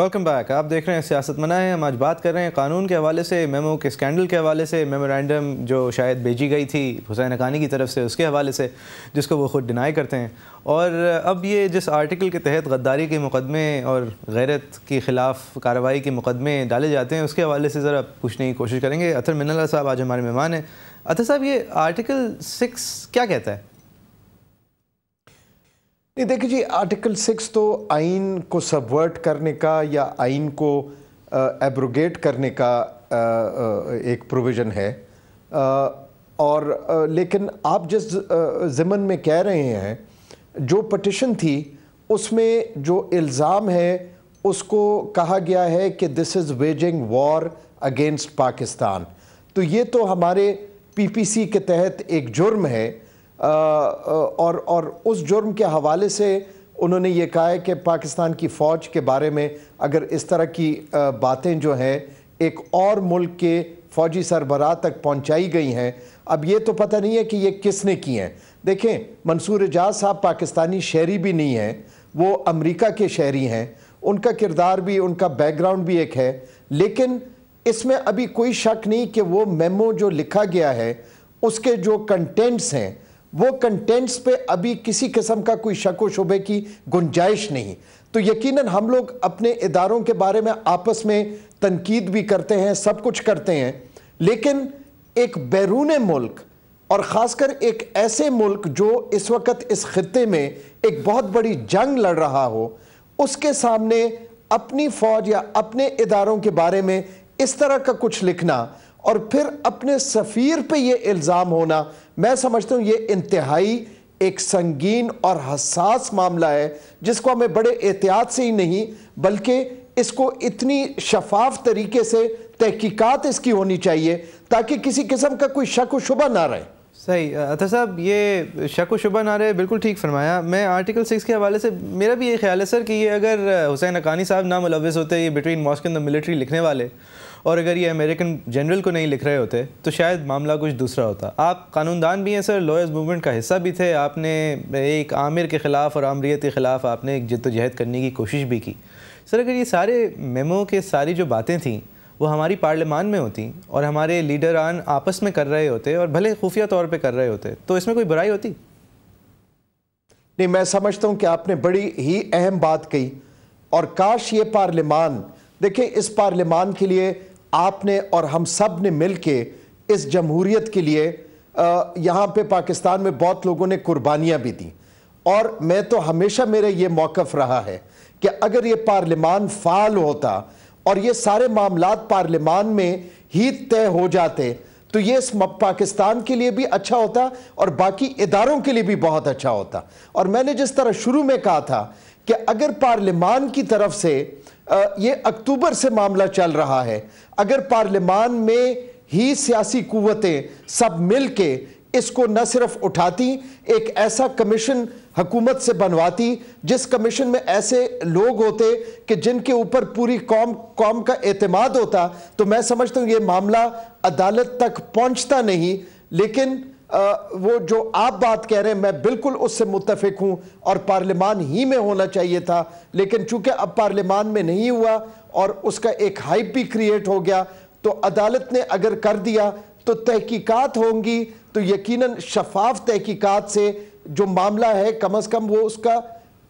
Welcome back. آپ دیکھ رہے ہیں سیاست منع ہے. ہم آج بات کر رہے ہیں قانون کے حوالے سے، میمو کے اسکینڈل کے حوالے سے، میمورینڈم جو شاید بھیجی گئی تھی حسین حقانی کی طرف سے، اس کے حوالے سے، جس کو وہ خود ڈینائی کرتے ہیں. اور اب یہ جس آرٹیکل کے تحت غداری کے مقدمے اور غیرت کے خلاف کارروائی کے مقدمے ڈالے جاتے ہیں، اس کے حوالے سے ذرا پوچھنے کی کوشش کریں گے. اطہر مناللہ صاحب آج ہمارے مہمان ہیں. اطہر صاحب، یہ آرٹیکل 6 کیا کہتا ہے؟ نہیں دیکھیں جی، آرٹیکل 6 تو آئین کو سبورٹ کرنے کا یا آئین کو ایبروگیٹ کرنے کا ایک پروویژن ہے، اور لیکن آپ جس ضمن میں کہہ رہے ہیں، جو پٹیشن تھی اس میں جو الزام ہے اس کو کہا گیا ہے کہ دس از ویجنگ وار اگینسٹ پاکستان. تو یہ تو ہمارے پی پی سی کے تحت ایک جرم ہے، اور اس جرم کے حوالے سے انہوں نے یہ کہا ہے کہ پاکستان کی فوج کے بارے میں اگر اس طرح کی باتیں جو ہیں ایک اور ملک کے فوجی سربراہ تک پہنچائی گئی ہیں. اب یہ تو پتہ نہیں ہے کہ یہ کس نے کی ہیں. دیکھیں، منصور اعجاز صاحب پاکستانی شہری بھی نہیں ہیں، وہ امریکہ کے شہری ہیں. ان کا کردار بھی، ان کا بیک گراؤنڈ بھی ایک ہے، لیکن اس میں ابھی کوئی شک نہیں کہ وہ میمو جو لکھا گیا ہے اس کے جو کنٹینٹس ہیں، وہ کنٹینٹس پہ ابھی کسی قسم کا کوئی شک و شبے کی گنجائش نہیں. تو یقیناً ہم لوگ اپنے اداروں کے بارے میں آپس میں تنقید بھی کرتے ہیں، سب کچھ کرتے ہیں، لیکن ایک بیرون ملک اور خاص کر ایک ایسے ملک جو اس وقت اس خطے میں ایک بہت بڑی جنگ لڑ رہا ہو، اس کے سامنے اپنی فوج یا اپنے اداروں کے بارے میں اس طرح کا کچھ لکھنا اور پھر اپنے سفیر پہ یہ الزام ہونا، میں سمجھتا ہوں یہ انتہائی ایک سنگین اور حساس معاملہ ہے، جس کو ہمیں بڑے احتیاط سے ہی نہیں بلکہ اس کو اتنی شفاف طریقے سے تحقیقات اس کی ہونی چاہیے تاکہ کسی قسم کا کوئی شک و شبہ نہ رہے. صحیح. اطہر صاحب، یہ شک و شبہ نہ رہے، بالکل ٹھیک فرمایا. میں آرٹیکل 6 کے حوالے سے میرا بھی یہ خیال ہے سر کہ یہ اگر حسین حقانی صاحب نہ ملوث ہوتے، یہ between mask and the military لکھنے والے، اور اگر یہ امریکن جنرل کو نہیں لکھ رہے ہوتے تو شاید معاملہ کچھ دوسرا ہوتا. آپ قانون دان بھی ہیں سر، لائرز موومنٹ کا حصہ بھی تھے. آپ نے ایک عامر کے خلاف اور آمریت کے خلاف آپ نے ایک جد و جہد کرنے کی کوشش بھی کی. سر، اگر یہ سارے میمو کے ساری جو باتیں تھیں وہ ہماری پارلیمان میں ہوتی اور ہمارے لیڈران آپس میں کر رہے ہوتے اور بھلے خفیہ طور پہ کر رہے ہوتے، تو اس میں کوئی برائی ہوتی؟ نہیں، میں سمجھتا ہوں کہ آپ نے بڑی ہی اہم بات کہی، اور کاش یہ پارلیمان، دیکھیں اس پارلیمان کے لیے آپ نے اور ہم سب نے مل کے اس جمہوریت کے لیے یہاں پہ پاکستان میں بہت لوگوں نے قربانیاں بھی دیں، اور میں تو ہمیشہ میرا یہ موقف رہا ہے کہ اگر یہ پارلیمان فعال ہوتا اور یہ سارے معاملات پارلیمان میں ہی طے ہو جاتے تو یہ اس پاکستان کے لیے بھی اچھا ہوتا اور باقی اداروں کے لیے بھی بہت اچھا ہوتا. اور میں نے جس طرح شروع میں کہا تھا کہ اگر پارلیمان کی طرف سے یہ اکتوبر سے معاملہ چل رہا ہے، اگر پارلیمان میں ہی سیاسی قوتیں سب مل کے اس کو نہ صرف اٹھاتی، ایک ایسا کمیشن حکومت سے بنواتی جس کمیشن میں ایسے لوگ ہوتے کہ جن کے اوپر پوری قوم کا اعتماد ہوتا، تو میں سمجھتا ہوں یہ معاملہ عدالت تک پہنچتا نہیں. لیکن وہ جو آپ بات کہہ رہے ہیں میں بالکل اس سے متفق ہوں، اور پارلیمان ہی میں ہونا چاہیے تھا، لیکن چونکہ اب پارلیمان میں نہیں ہوا اور اس کا ایک ہائپ بھی کریٹ ہو گیا، تو عدالت نے اگر کر دیا تو تحقیقات ہوں گی، تو یقیناً شفاف تحقیقات سے جو معاملہ ہے کم از کم وہ اس کا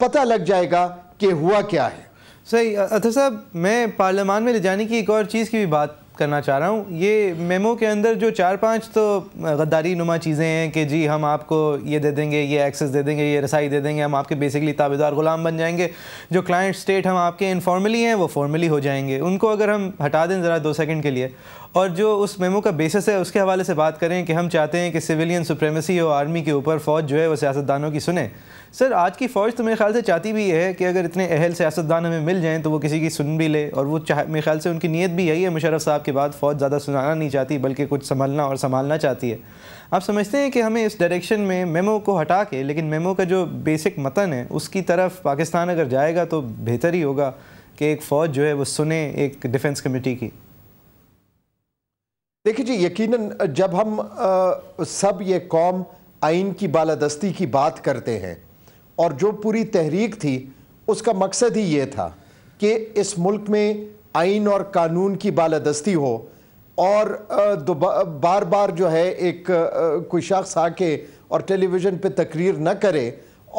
پتہ لگ جائے گا کہ ہوا کیا ہے. صحیح. اطہر صاحب، میں پارلیمان میں لے جانے کی ایک اور چیز کی بھی بات کرنا چاہ رہا ہوں. یہ میمو کے اندر جو 4-5 تو غداری نما چیزیں ہیں کہ جی ہم آپ کو یہ دے دیں گے، یہ ایکسس دے دیں گے، یہ رسائی دے دیں گے، ہم آپ کے بیسکلی تابعدار غلام بن جائیں گے. جو کلائنٹ سٹیٹ ہم آپ کے انفارملی ہیں وہ فارملی ہو جائیں گے. ان کو اگر ہم ہٹا دیں ذرا 2 سیکنڈ کے لیے، اور جو اس میمو کا بیسس ہے اس کے حوالے سے بات کریں کہ ہم چاہتے ہیں کہ سویلین سپریمیسی ہو آرمی کے اوپر، فوج جو ہے وہ سیاستدانوں کی سنیں. سر، آج کی فوج تو میرے خیال سے چاہتی بھی ہے کہ اگر اتنے اہل سیاستدان ہمیں مل جائیں تو وہ کسی کی سن بھی لے، اور وہ میرے خیال سے ان کی نیت بھی یہی ہے. مشرف صاحب کے بعد فوج زیادہ سنانا نہیں چاہتی بلکہ کچھ سنبھلنا اور سنبھالنا چاہتی ہے. آپ سمجھتے ہیں کہ ہمیں اس ڈائریکشن میں میمو کو ہٹا کے، لیکن میمو کا جو بیسک متن ہے اس کی طرف پاکستان اگر جائے گا تو بہتر ہی ہوگا کہ ایک فوج جو ہے وہ سنے ایک ڈیفنس کمیٹی کی؟ دیکھیں جی، یقیناً جب ہم سب یہ قوم آئین کی بالادستی کی بات کرتے ہیں، اور جو پوری تحریک تھی اس کا مقصد ہی یہ تھا کہ اس ملک میں آئین اور قانون کی بالادستی ہو اور بار بار جو ہے ایک کوئی شخص آ کے اور ٹیلی ویژن پہ تقریر نہ کرے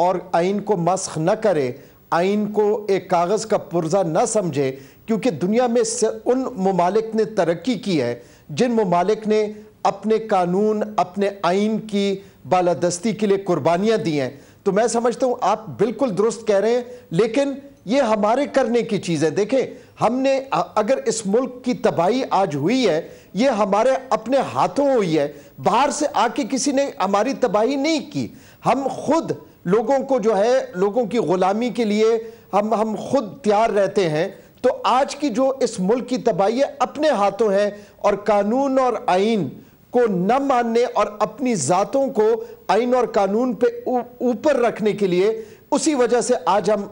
اور آئین کو مسخ نہ کرے, آئین کو ایک کاغذ کا پرزہ نہ سمجھے, کیونکہ دنیا میں ان ممالک نے ترقی کی ہے جن ممالک نے اپنے قانون, اپنے آئین کی بالادستی کے لیے قربانیاں دی ہیں. تو میں سمجھتا ہوں آپ بالکل درست کہہ رہے ہیں, لیکن یہ ہمارے کرنے کی چیز ہے. دیکھیں, ہم نے اگر اس ملک کی تباہی آج ہوئی ہے یہ ہمارے اپنے ہاتھوں ہوئی ہے, باہر سے آ کے کسی نے ہماری تباہی نہیں کی. ہم خود لوگوں کو جو ہے لوگوں کی غلامی کے لیے ہم خود تیار رہتے ہیں. تو آج کی جو اس ملک کی تباہی ہے اپنے ہاتھوں ہے, اور قانون اور آئین کو نہ ماننے اور اپنی ذاتوں کو آئین اور قانون پہ اوپر رکھنے کے لیے اسی وجہ سے آج ہم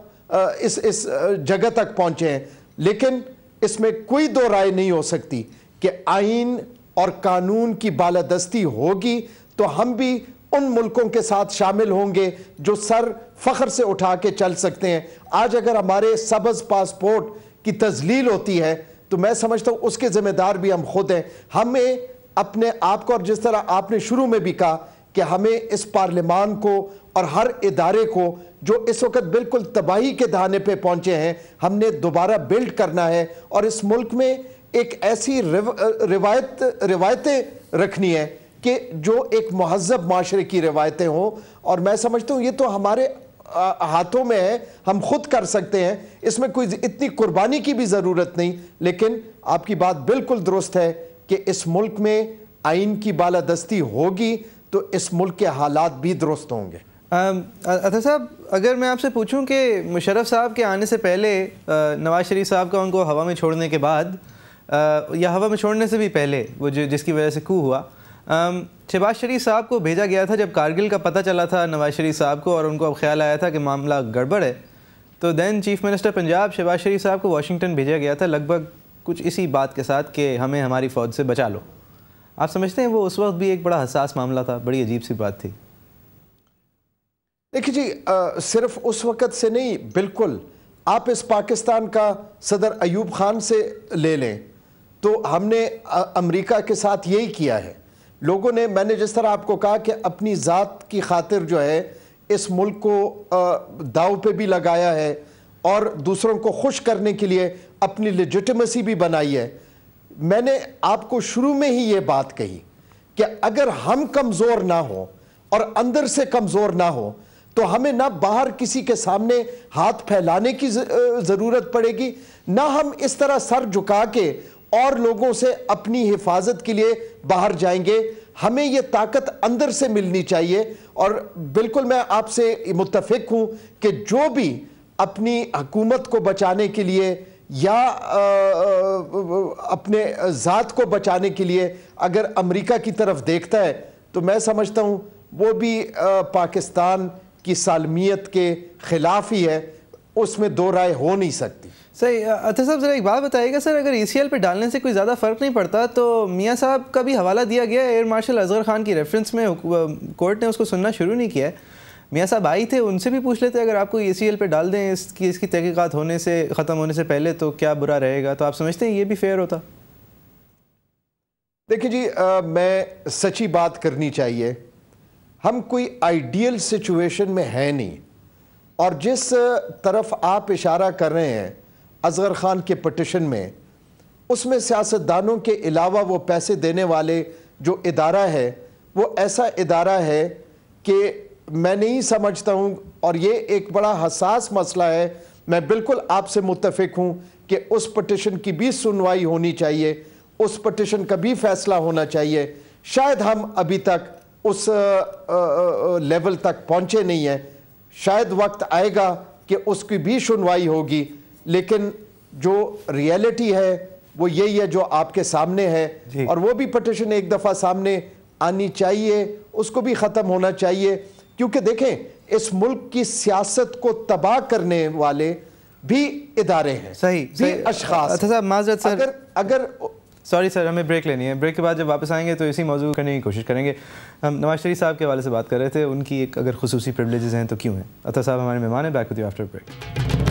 اس جگہ تک پہنچے ہیں. لیکن اس میں کوئی دو رائے نہیں ہو سکتی کہ آئین اور قانون کی بالادستی ہوگی تو ہم بھی ان ملکوں کے ساتھ شامل ہوں گے جو سر فخر سے اٹھا کے چل سکتے ہیں. آج اگر ہمارے سبز پاسپورٹ کی تذلیل ہوتی ہے تو میں سمجھتا ہوں اس کے ذمہ دار بھی ہم خود ہیں. ہمیں اپنے آپ کو, اور جس طرح آپ نے شروع میں بھی کہا کہ ہمیں اس پارلیمان کو اور ہر ادارے کو جو اس وقت بالکل تباہی کے دہانے پہ پہنچے ہیں, ہم نے دوبارہ بلڈ کرنا ہے اور اس ملک میں ایک ایسی روایتیں رکھنی ہے کہ جو ایک مہذب معاشرے کی روایتیں ہوں. اور میں سمجھتا ہوں یہ تو ہمارے ہاتھوں میں ہے, ہم خود کر سکتے ہیں, اس میں کوئی اتنی قربانی کی بھی ضرورت نہیں. لیکن آپ کی بات بالکل درست ہے کہ اس ملک میں آئین کی بالادستی ہوگی تو اس ملک کے حالات بھی درست ہوں گے. اطہر صاحب, اگر میں آپ سے پوچھوں کہ مشرف صاحب کے آنے سے پہلے نواز شریف صاحب کا ان کو ہوا میں چھوڑنے کے بعد یا ہوا میں چھوڑنے سے بھی پہلے وہ جس کی وجہ سے کو ہوا, شہباز شریف صاحب کو بھیجا گیا تھا جب کارگل کا پتہ چلا تھا نواز شریف صاحب کو, اور ان کو اب خیال آیا تھا کہ معاملہ گڑبڑ ہے, تو دین چیف منسٹر پنجاب شہباز شریف صاحب کو واشنگٹن بھیجا گیا تھا لگ بھگ کچھ اسی بات کے ساتھ کہ ہمیں ہماری فوج سے بچا لو. آپ سمجھتے ہیں وہ اس وقت بھی ایک بڑا حساس معاملہ تھا, بڑی عجیب سی بات تھی؟ دیکھیں جی, صرف اس وقت سے نہیں, بالکل آپ اس پاکستان کا صدر ایوب خان سے لے لیں تو ہم نے امریکہ کے ساتھ یہی کیا ہے. لوگوں نے, میں نے جس طرح آپ کو کہا کہ اپنی ذات کی خاطر جو ہے اس ملک کو داؤ پہ بھی لگایا ہے اور دوسروں کو خوش کرنے کے لیے اپنی لیجٹیمیسی بھی بنائی ہے. میں نے آپ کو شروع میں ہی یہ بات کہی کہ اگر ہم کمزور نہ ہوں اور اندر سے کمزور نہ ہوں تو ہمیں نہ باہر کسی کے سامنے ہاتھ پھیلانے کی ضرورت پڑے گی, نہ ہم اس طرح سر جھکا کے اور لوگوں سے اپنی حفاظت کے لیے باہر جائیں گے. ہمیں یہ طاقت اندر سے ملنی چاہیے. اور بالکل میں آپ سے متفق ہوں کہ جو بھی اپنی حکومت کو بچانے کے لیے یا اپنے ذات کو بچانے کے لیے اگر امریکہ کی طرف دیکھتا ہے تو میں سمجھتا ہوں وہ بھی پاکستان کی سالمیت کے خلاف ہی ہے, اس میں دو رائے ہو نہیں سکتی. صحیح. اطہر صاحب ذرا ایک بات بتائیے گا سر, اگر ای سی ایل پہ ڈالنے سے کوئی زیادہ فرق نہیں پڑتا تو میاں صاحب کا بھی حوالہ دیا گیا ایئر مارشل اصغر خان کی ریفرنس میں, کورٹ نے اس کو سننا شروع نہیں کیا ہے. میاں صاحب آئی تھے, ان سے بھی پوچھ لیتے اگر آپ کو ای سی ایل پہ ڈال دیں اس کی تحقیقات ہونے سے ختم ہونے سے پہلے تو کیا برا رہے گا, تو آپ سمجھتے ہیں یہ بھی فیئر ہوتا؟ دیکھیں جی, میں سچی بات کرنی چاہیے, ہم کوئی آئیڈیل سچویشن میں ہے نہیں, اور جس طرف آپ اشارہ کر رہے ہیں اصغر خان کے پٹیشن میں, اس میں سیاستدانوں کے علاوہ وہ پیسے دینے والے جو ادارہ ہے وہ ایسا ادارہ ہے کہ میں نہیں سمجھتا ہوں, اور یہ ایک بڑا حساس مسئلہ ہے. میں بالکل آپ سے متفق ہوں کہ اس پٹیشن کی بھی سنوائی ہونی چاہیے, اس پٹیشن کا بھی فیصلہ ہونا چاہیے. شاید ہم ابھی تک اس لیول تک پہنچے نہیں ہیں, شاید وقت آئے گا کہ اس کی بھی سنوائی ہوگی, لیکن جو ریئلٹی ہے وہ یہی ہے جو آپ کے سامنے ہے. اور وہ بھی پٹیشن ایک دفعہ سامنے آنی چاہیے, اس کو بھی ختم ہونا چاہیے, کیونکہ دیکھیں اس ملک کی سیاست کو تباہ کرنے والے بھی ادارے ہیں, بھی اشخاص. صاحب معذرت سر, اگر سوری سر, ہمیں بریک لینی ہے, بریک کے بعد جب واپس آئیں گے تو اسی موضوع کرنے کی کوشش کریں گے. ہم نواز شریف صاحب کے حوالے سے بات کر رہے تھے, ان کی ایک اگر خصوصی پریولیجز ہیں تو کیوں ہیں. اطہر صاحب ہمارے مہمان ہیں, back with you after break.